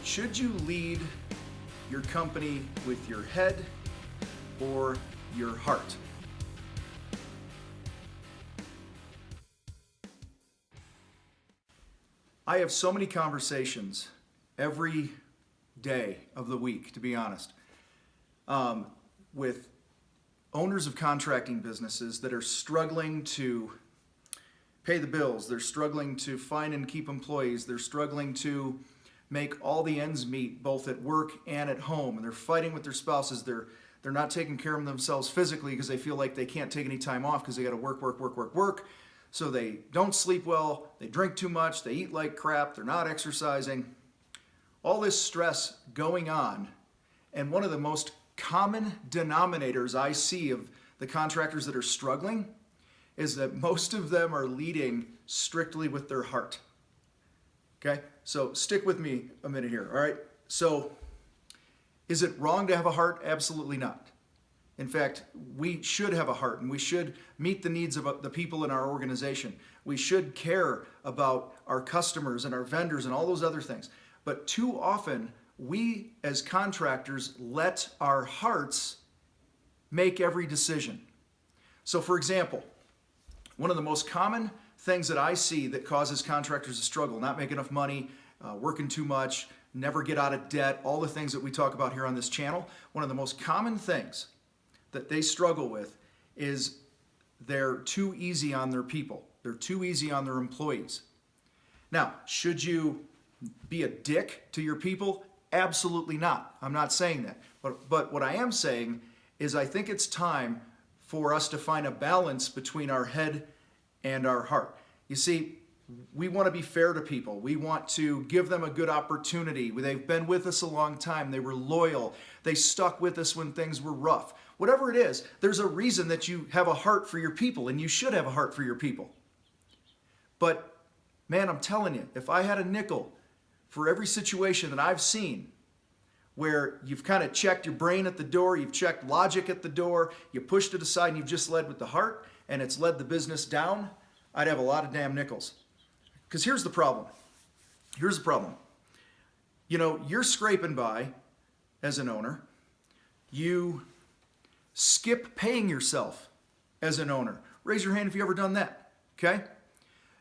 Should you lead your company with your head or your heart? I have so many conversations every day of the week, to be honest, with owners of contracting businesses that are struggling to pay the bills. They're struggling to find and keep employees. They're struggling to make all the ends meet, both at work and at home. And they're fighting with their spouses. They're not taking care of themselves physically because they feel like they can't take any time off because they got to work. So they don't sleep well, they drink too much, they eat like crap, they're not exercising. All this stress going on. And one of the most common denominators I see of the contractors that are struggling is that most of them are leading strictly with their heart. Okay, so stick with me a minute here, all right? So is it wrong to have a heart? Absolutely not. In fact, we should have a heart and we should meet the needs of the people in our organization. We should care about our customers and our vendors and all those other things. But too often, we as contractors let our hearts make every decision. So for example, one of the most common things that I see that causes contractors to struggle, not make enough money, working too much, never get out of debt, all the things that we talk about here on this channel, one of the most common things that they struggle with is they're too easy on their people. They're too easy on their employees. Now, should you be a dick to your people? Absolutely not. I'm not saying that. But what I am saying is I think it's time for us to find a balance between our head and our heart. You see, we want to be fair to people. We want to give them a good opportunity. They've been with us a long time. They were loyal. They stuck with us when things were rough. Whatever it is, there's a reason that you have a heart for your people, and you should have a heart for your people. But man, I'm telling you, if I had a nickel for every situation that I've seen where you've kind of checked your brain at the door, you've checked logic at the door, you pushed it aside and you've just led with the heart, and it's led the business down, I'd have a lot of damn nickels. Because here's the problem. You know, you're scraping by as an owner. You skip paying yourself as an owner. Raise your hand if you've ever done that, okay?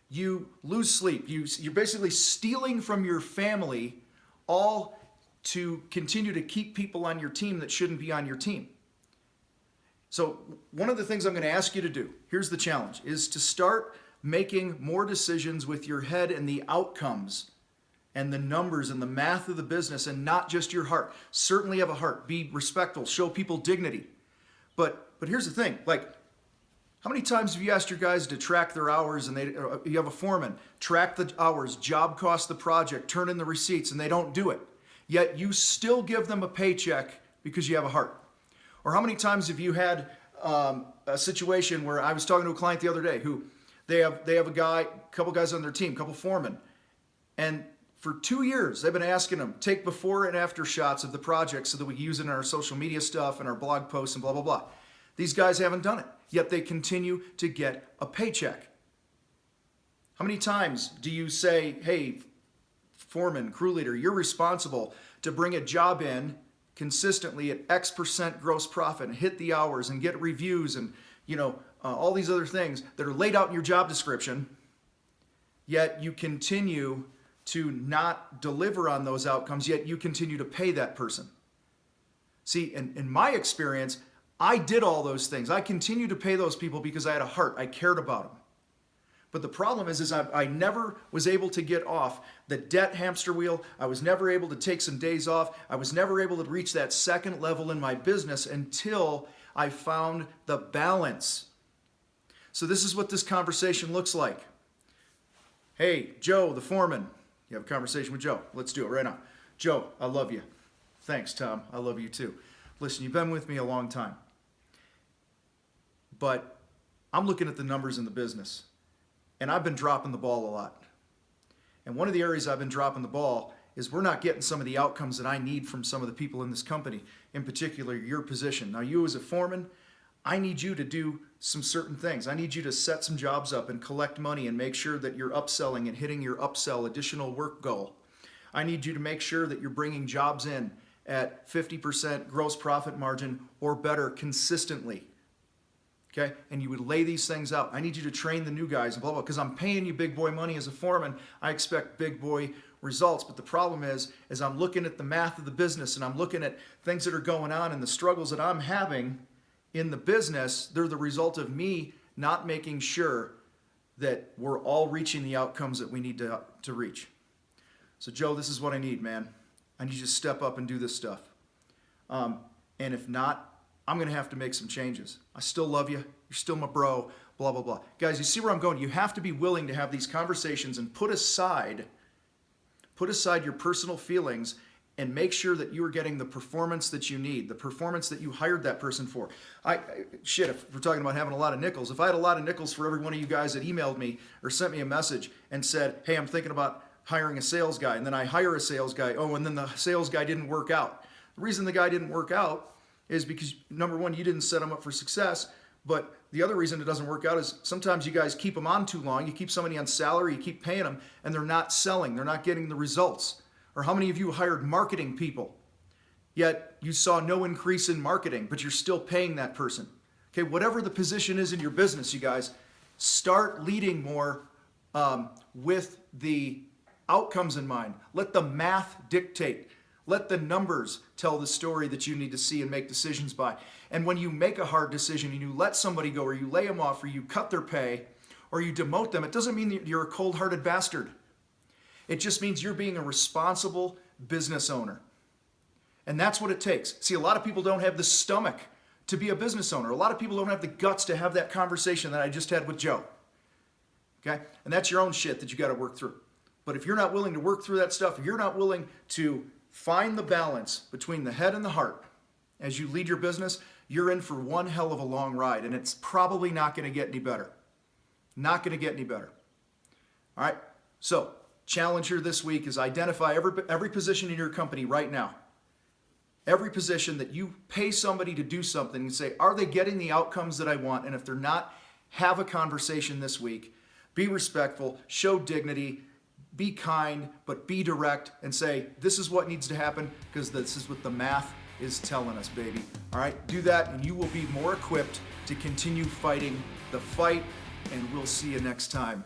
You lose sleep. You're basically stealing from your family all to continue to keep people on your team that shouldn't be on your team. So one of the things I'm going to ask you to do, here's the challenge, is to start making more decisions with your head and the outcomes and the numbers and the math of the business and not just your heart. Certainly have a heart. Be respectful. Show people dignity. But here's the thing, like, how many times have you asked your guys to track their hours and you have a foreman, track the hours, job cost the project, turn in the receipts, and they don't do it. Yet you still give them a paycheck because you have a heart. Or how many times have you had a situation where I was talking to a client the other day who they have a couple guys on their team, couple foremen, and for 2 years they've been asking them take before and after shots of the project so that we can use it in our social media stuff and our blog posts and blah, blah, blah. These guys haven't done it, yet they continue to get a paycheck. How many times do you say, hey, foreman, crew leader, you're responsible to bring a job in consistently at X% gross profit and hit the hours and get reviews and, all these other things that are laid out in your job description, yet you continue to not deliver on those outcomes, yet you continue to pay that person. See, in my experience, I did all those things. I continued to pay those people because I had a heart. I cared about them. But the problem is I never was able to get off the debt hamster wheel. I was never able to take some days off. I was never able to reach that second level in my business until I found the balance. So this is what this conversation looks like. Hey, Joe, the foreman. You have a conversation with Joe. Let's do it right now. Joe, I love you. Thanks, Tom. I love you too. Listen, you've been with me a long time. But I'm looking at the numbers in the business. And I've been dropping the ball a lot. And one of the areas I've been dropping the ball is we're not getting some of the outcomes that I need from some of the people in this company, in particular your position. Now you as a foreman, I need you to do some certain things. I need you to set some jobs up and collect money and make sure that you're upselling and hitting your upsell additional work goal. I need you to make sure that you're bringing jobs in at 50% gross profit margin or better consistently. Okay? And you would lay these things out. I need you to train the new guys and blah, blah, because I'm paying you big boy money as a foreman. I expect big boy results. But the problem is I'm looking at the math of the business and I'm looking at things that are going on and the struggles that I'm having in the business. They're the result of me not making sure that we're all reaching the outcomes that we need to reach. So Joe, this is what I need, man. I need you to step up and do this stuff. And if not, I'm going to have to make some changes. I still love you. You're still my bro, blah, blah, blah. Guys, you see where I'm going? You have to be willing to have these conversations and put aside your personal feelings and make sure that you are getting the performance that you need, the performance that you hired that person for. If we're talking about having a lot of nickels, if I had a lot of nickels for every one of you guys that emailed me or sent me a message and said, hey, I'm thinking about hiring a sales guy, and then I hire a sales guy, and then the sales guy didn't work out. The reason the guy didn't work out is because, number one, you didn't set him up for success, but the other reason it doesn't work out is sometimes you guys keep them on too long. You keep somebody on salary, you keep paying them, and they're not selling. They're not getting the results. Or how many of you hired marketing people, yet you saw no increase in marketing, but you're still paying that person? Okay, whatever the position is in your business, you guys, start leading more with the outcomes in mind. Let the math dictate. Let the numbers tell the story that you need to see and make decisions by. And when you make a hard decision and you let somebody go or you lay them off or you cut their pay or you demote them, it doesn't mean that you're a cold-hearted bastard. It just means you're being a responsible business owner. And that's what it takes. See, a lot of people don't have the stomach to be a business owner. A lot of people don't have the guts to have that conversation that I just had with Joe. Okay? And that's your own shit that you got to work through. But if you're not willing to work through that stuff, if you're not willing to find the balance between the head and the heart as you lead your business, you're in for one hell of a long ride, and it's probably not going to get any better. Not going to get any better. All right? So, challenge here this week is identify every position in your company right now. Every position that you pay somebody to do something and say, are they getting the outcomes that I want? And if they're not, have a conversation this week. Be respectful, show dignity, be kind, but be direct and say, this is what needs to happen because this is what the math is telling us, baby. All right, do that and you will be more equipped to continue fighting the fight, and we'll see you next time.